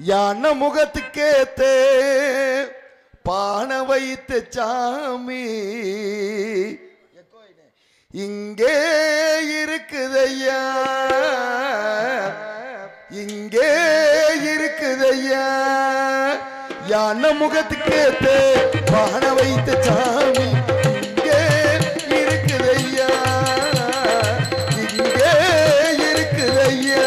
யானை முகத்துக்கேத்தே பானை வைத்த சாமி இங்கே இருக்குதையா, இங்கே இருக்குதையா. யானை முகத்துக்கேத்தே பானை வைத்த சாமி இங்கே இருக்குதையா, இங்கே இருக்குதையா.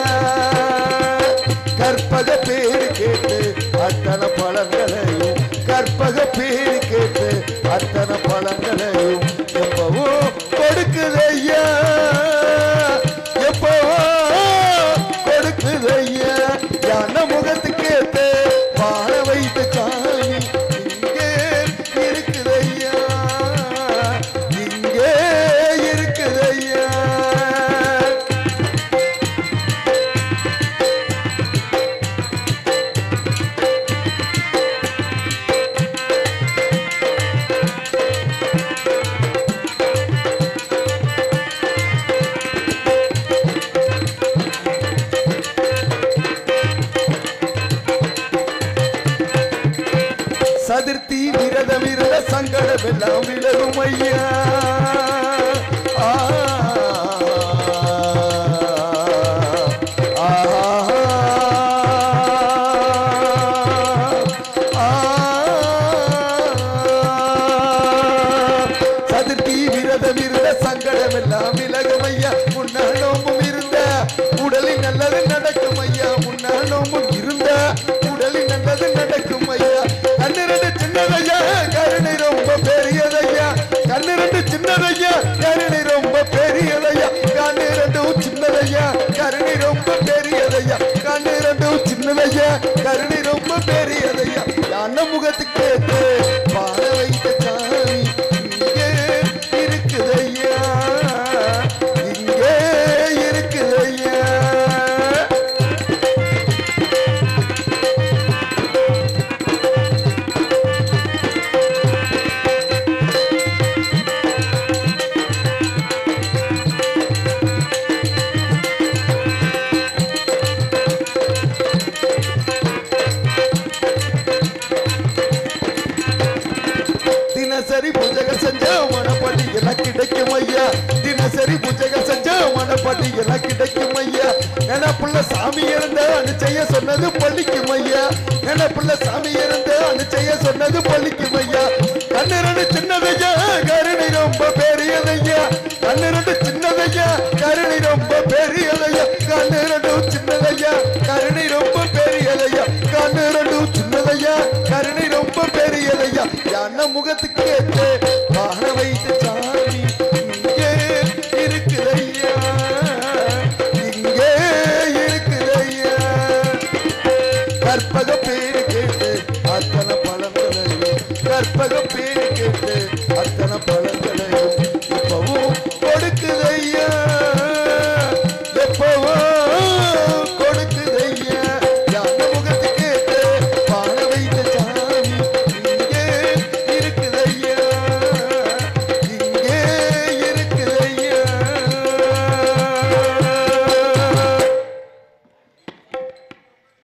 கற்பக பேரு கேட்டு அத்தனை பழங்களையும், கற்பக பேரு கேட்டு அத்தனை பழங்களையும் எப்பவும் கொடுக்குதையா, எப்பவும் கொடுக்குதையா. யானை முகத்துக்கேத்து பானை வைத்த சாமி இங்கே இருக்குதையா, இங்கே இருக்குதையா. சதுர்த்தி விரதம் இருந்த சங்கடம் எல்லாம் விலகும் ஐயா. சதுர்த்தி விரதம் இருந்த சங்கடம் எல்லாம் விலகும் ஐயா. முன்னாள் நோம்பும் இருந்த உடலில் நல்லது நடக்கும் ஐயா, முன்னாள் நோம்பும் இருந்த உடலில் நல்லது நடக்கும் ஐயா. கண்ணிரண்டு சின்னதையா கருணை ரொம்ப பெரியதையா, கண்ணிரண்டு சின்னதையா கருணை ரொம்ப பெரியதையா, கண்ணிரண்டும் சின்னதையா கருணை ரொம்ப பெரியதையா, கண்ணிரண்டும் சின்னதையா கருணை ரொம்ப பெரியதையா. யானை முகத்துக்கு பானை வைத்த சாமி இங்கே இருக்குதையா, இங்கே இருக்குதையா. தினசரி பூஜைகள் செஞ்ச மனப்படி எல்லாம் கிடைக்கும் ஐயா, தினசரி பூஜைகள் செஞ்ச மனப்படி எல்லாம் கிடைக்கும் ஐயா. நினைப்புள்ள சாமி இருந்த அனுச்செய்ய சொன்னது பள்ளிக்கும் ஐயா, நினைப்புள்ள சாமி இருந்த அனுச்செய்ய சொன்னது பள்ளிக்கும் ஐயா. கண்ணிரண்டு சின்னதையா கருணை ரொம்ப பெரியதையா, கண்ணிரண்டு சின்னதையா கருணை ரொம்ப பெரியதையா, கண்ணிரண்டு சின்னதையா கருணை ரொம்ப பெரியதையா, கண்ணிரண்டு சின்னதையா கருணை ரொம்ப பெரியதையா. யானை முகத்துக்கு ஏற்று பானை வைத்த சாமி இங்கே இருக்குதையா, இங்கே இருக்குதையா. கற்பக பேரு கேட்டு அத்தனை பழங்களையும், கற்பக பேரு கேட்டு அத்தனை பழங்கள்